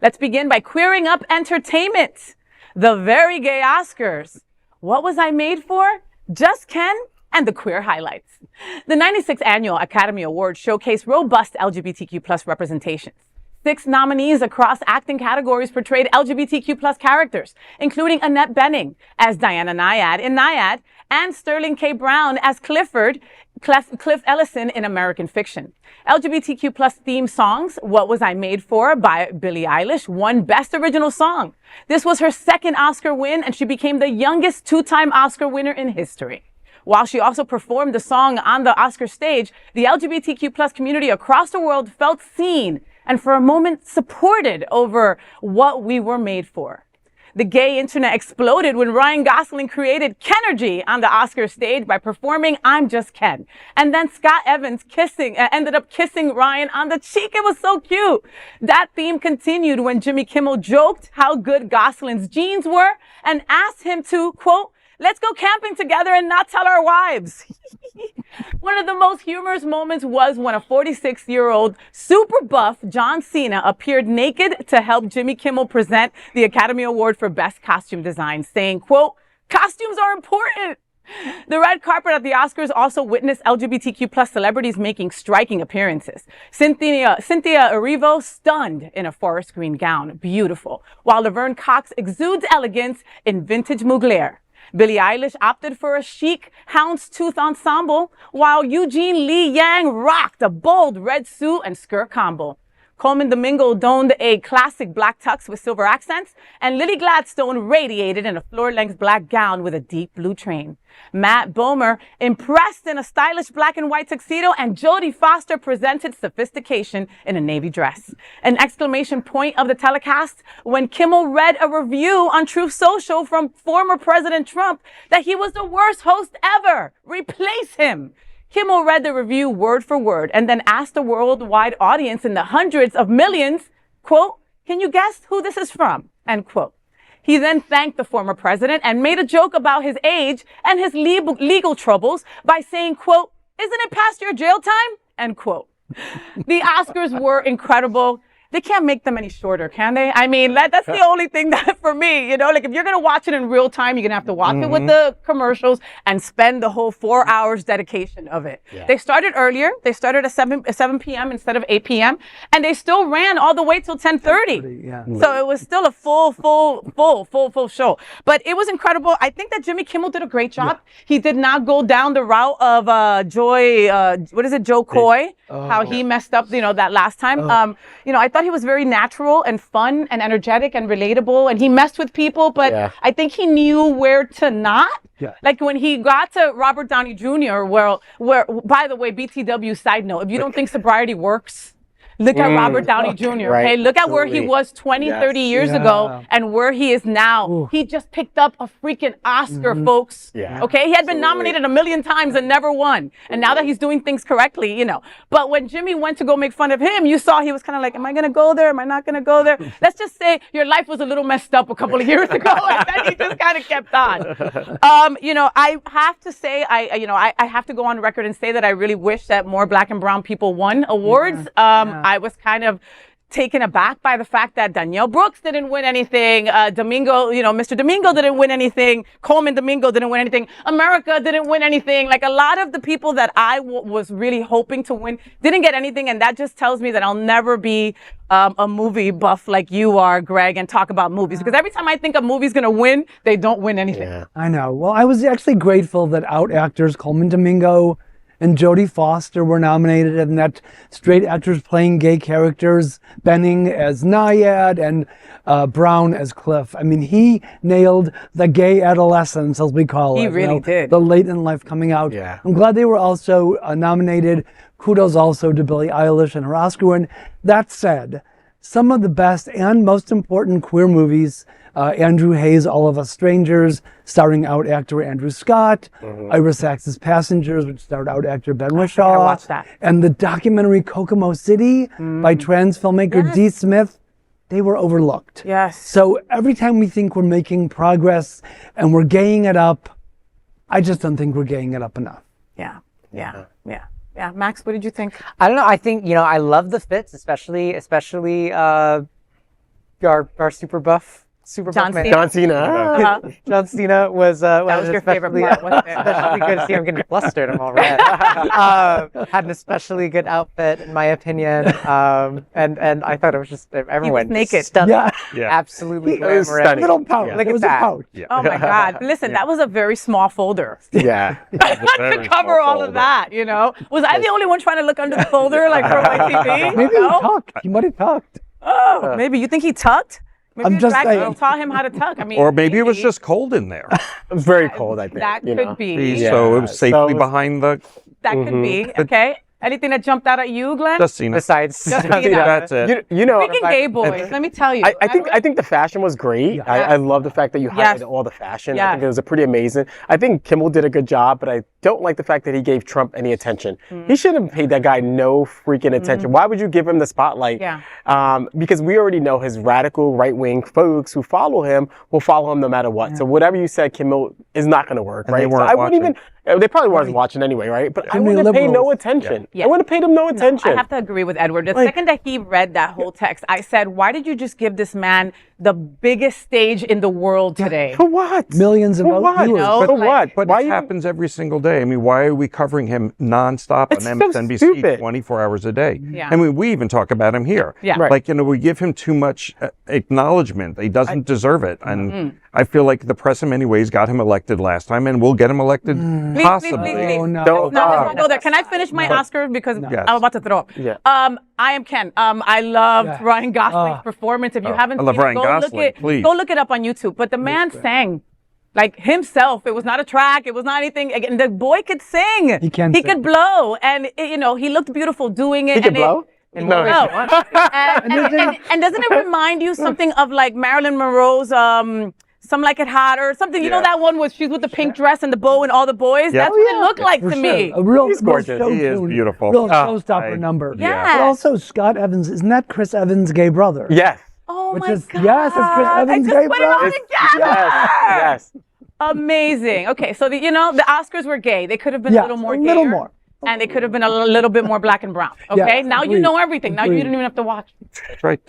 Let's begin by queering up entertainment. The very gay Oscars. What was I made for? Just Ken and the queer highlights. The 96th Annual Academy Awards showcased robust LGBTQ plus representations. 6 nominees across acting categories portrayed LGBTQ plus characters, including Annette Bening as Diana Nyad in Nyad and Sterling K. Brown as Clifford, Cliff Ellison in American Fiction. LGBTQ plus theme songs, What Was I Made For by Billie Eilish, won Best Original Song. This was her 2nd Oscar win, and she became the youngest 2-time Oscar winner in history. While she also performed the song on the Oscar stage, the LGBTQ plus community across the world felt seen and for a moment supported over what we were made for. The gay internet exploded when Ryan Gosling created Ken-nergy on the Oscar stage by performing I'm Just Ken. And then Scott Evans ended up kissing Ryan on the cheek. It was so cute. That theme continued when Jimmy Kimmel joked how good Gosling's jeans were and asked him to, quote, let's go camping together and not tell our wives. One of the most humorous moments was when a 46-year-old super buff John Cena appeared naked to help Jimmy Kimmel present the Academy Award for Best Costume Design, saying, quote, costumes are important. The red carpet at the Oscars also witnessed LGBTQ plus celebrities making striking appearances. Cynthia Erivo stunned in a forest green gown, beautiful, while Laverne Cox exudes elegance in vintage Mugler. Billie Eilish opted for a chic houndstooth ensemble, while Eugene Lee Yang rocked a bold red suit and skirt combo. Colman Domingo donned a classic black tux with silver accents, and Lily Gladstone radiated in a floor-length black gown with a deep blue train. Matt Bomer impressed in a stylish black and white tuxedo, and Jodie Foster presented sophistication in a navy dress. An exclamation point of the telecast when Kimmel read a review on Truth Social from former President Trump that he was the worst host ever. Replace him. Kimmel read the review word for word and then asked the worldwide audience in the hundreds of millions, quote, can you guess who this is from? End quote. He then thanked the former president and made a joke about his age and his legal troubles by saying, quote, isn't it past your jail time? End quote. The Oscars were incredible. They can't make them any shorter, can they? I mean, that's the only thing that for me, like if you're going to watch it in real time, you're going to have to watch it with the commercials and spend the whole 4 hours dedication of it. Yeah. They started earlier. They started at 7 p.m. instead of 8 p.m. And they still ran all the way till 10:30. Yeah. So it was still a full show. But it was incredible. I think that Jimmy Kimmel did a great job. Yeah. He did not go down the route of Joe Coy, how he messed up, that last time. I thought he was very natural and fun and energetic and relatable, and he messed with people, but I think he knew where to not. Yeah. Like when he got to Robert Downey Jr., where by the way, BTW side note, if you don't think sobriety works, look at Robert Downey Jr. Right. Okay, look at where he was 30 years ago and where he is now. Ooh. He just picked up a freaking Oscar, folks. Yeah. Okay, he had been nominated a million times and never won. And now that he's doing things correctly, But when Jimmy went to go make fun of him, you saw he was kind of like, am I going to go there? Am I not going to go there? Let's just say your life was a little messed up a couple of years ago, and then he just kind of kept on. I have to say, I have to go on record and say that I really wish that more Black and brown people won awards. I was kind of taken aback by the fact that Danielle Brooks didn't win anything. Domingo, Mr. Domingo didn't win anything. Colman Domingo didn't win anything. America didn't win anything. Like a lot of the people that I was really hoping to win didn't get anything. And that just tells me that I'll never be a movie buff like you are, Greg, and talk about movies. Because every time I think a movie's going to win, they don't win anything. Yeah. I know. Well, I was actually grateful that out actors Colman Domingo and Jodie Foster were nominated, and that straight actors playing gay characters, Bening as Nyad and Brown as Cliff. I mean, he nailed the gay adolescence, as we call it. He really did. The late in life coming out. Yeah. I'm glad they were also nominated. Kudos also to Billie Eilish and her Oscar win. That said, some of the best and most important queer movies, Andrew Hayes' All of Us Strangers, starring out actor Andrew Scott, Ira Sachs' Passengers, which starred out actor Ben Whishaw. I watched that. And the documentary Kokomo City by trans filmmaker Dee Smith, they were overlooked. Yes. So every time we think we're making progress and we're gaying it up, I just don't think we're gaying it up enough. Yeah. Max, what did you think? I don't know. I think, I love the fits, especially our super buff John man. Cena. John Cena. John Cena was was your favorite part, wasn't it? especially good. See, I'm getting flustered. I'm all red. Had an especially good outfit, in my opinion. And I thought it was just everyone naked. stunning. Yeah. Absolutely It was glamorous. stunning. Little pouch. Yeah. Look It at was that. a pouch. Yeah. Oh my God. Listen, that was a very small folder Yeah. to cover all of that, you know? Was I the only one trying to look under the folder like for my TV? Maybe he No? tucked. He might have tucked. Oh, maybe you think he tucked? Maybe I'm his just drag saying. queen taught him how to tuck. I mean, Or maybe it was just cold in there. It was very cold, I think. that you could know. be. Yeah. So it was So safely it was- behind the That could be. Okay. Anything that jumped out at you, Glenn? just Cena. Besides, Just being out. That's it. You know, Freaking gay boys. Let me tell you. I think the fashion was great. I love the fact that you Yes. highlighted all the fashion. I Yes. think it was a pretty amazing. I think Kimmel did a good job, but I don't like the fact that he gave Trump any attention. He shouldn't have paid that guy no freaking attention. Why would you give him the spotlight? Yeah. Because we already know his radical right-wing folks who follow him will follow him no matter what. So whatever you said, Kimmel, is not going to work, And right? they weren't so I wouldn't even. watching. They probably weren't watching anyway, right? But I Too many wouldn't have paid no liberals. attention. Yeah. I would have paid him no attention. I have to agree with Edward. The second that he read that whole text, I said, why did you just give this man the biggest stage in the world today? For what? Millions of For what? viewers. No. For Like- what? But Why it you- happens every single day. I mean, why are we covering him nonstop It's on so MSNBC stupid. 24 hours a day? Yeah. I mean, we even talk about him here. Yeah. Right. Like, you know, we give him too much acknowledgement. He doesn't deserve it. And I feel like the press in many ways got him elected last time and will get him elected Please, possibly. please. Oh, no. Don't- No, let's not go there. Can I finish my Oscar because Yes. I'm about to throw up? Yeah. I am Ken. I loved Yeah. Ryan Gosling's performance. If you haven't I love seen Ryan it, Gosling, please. go look it up on YouTube. But the man sang like himself. It was not a track. It was not anything. Again, the boy could sing. He can He sing. could blow, and you know he looked beautiful doing it. He could and blow? No. And doesn't it remind you something of like Marilyn Monroe's Some Like It Hot or something? You know that one was she's with the pink dress and the bow and all the boys? Yeah. That's what it looked like For to sure. me. A real, He's real gorgeous. show He is tune, beautiful. Real I- showstopper number. Yeah. But also Scott Evans, isn't that Chris Evans' gay brother? Yes. Oh Which my is- God. yes, it's Chris Evans' I just gay put it all brother. together. Yes. Amazing. Okay, so the Oscars were gay. They could have been Yeah, a little more a little gayer, more. and they could have been a little bit more black and brown. Okay, Yes, now you agreed. know everything. Now you Agreed. don't even have to watch. That's right.